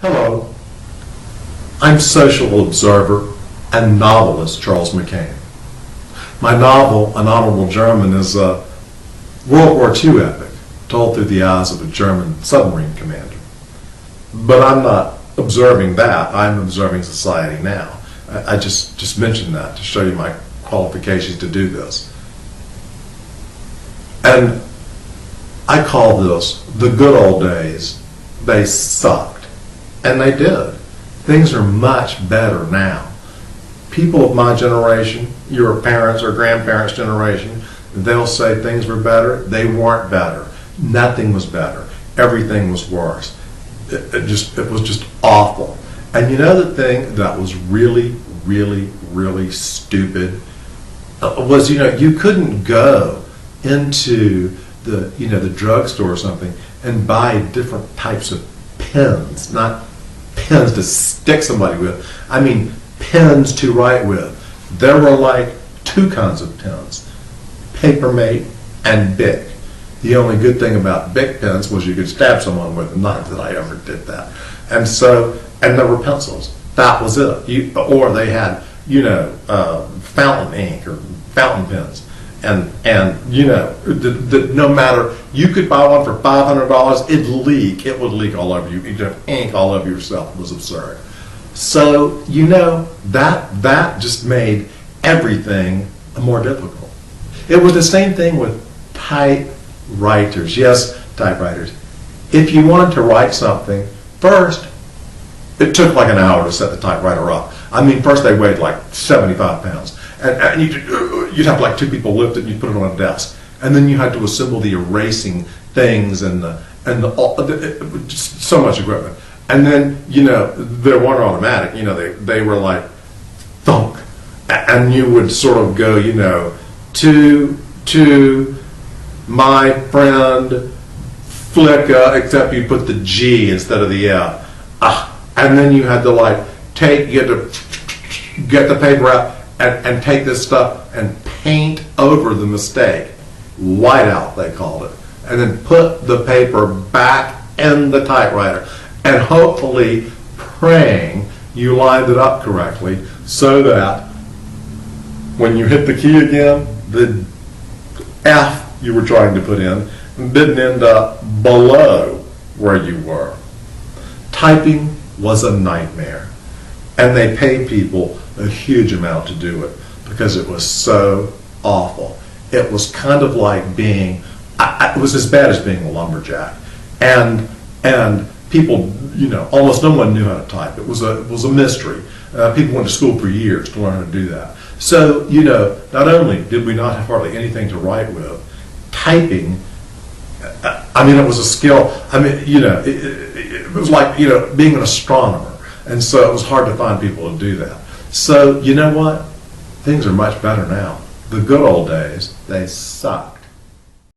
Hello, I'm social observer and novelist Charles McCain. My novel, An Honorable German, is a World War II epic told through the eyes of a German submarine commander. But I'm not observing that, I'm observing society now. I just mentioned that to show you my qualifications to do this. And I call this the good old days. They sucked. And they did. Things are much better now. People of my generation, your parents' or grandparents' generation, they'll say things were better. They weren't better. Nothing was better. Everything was worse. It was just awful. And you know the thing that was really, really, really stupid was, you couldn't go into the drugstore or something and buy different types of pens, not pens to stick somebody with. I mean pens to write with. There were like two kinds of pens, Papermate and Bic. The only good thing about Bic pens was you could stab someone with them. Not that I ever did that. And there were pencils. That was it. Or they had, fountain ink or fountain pens. And no matter, you could buy one for $500, it'd leak. It would leak all over you. You'd have ink all over yourself. It was absurd. So, that just made everything more difficult. It was the same thing with typewriters. Yes, typewriters. If you wanted to write something, first, it took like an hour to set the typewriter up. I mean, first they weighed like 75 pounds. And you'd have like two people lift it and you put it on a desk. And then you had to assemble the erasing things and just so much equipment. And then, they weren't automatic. They were like thunk. And you would sort of go, to my friend Flicka, except you put the G instead of the F. And then you had to you had to get the paper out and take this stuff and paint over the mistake. Whiteout, they called it. And then put the paper back in the typewriter. And hopefully praying you lined it up correctly so that when you hit the key again, the F you were trying to put in didn't end up below where you were. Typing was a nightmare. And they paid people a huge amount to do it because it was so awful. It was kind of like being, it was as bad as being a lumberjack. And people, almost no one knew how to type. It was a mystery. People went to school for years to learn how to do that. So, not only did we not have hardly anything to write with, typing, it was a skill. It was like, being an astronomer. And so it was hard to find people to do that. So, you know what? Things are much better now. The good old days, they suck.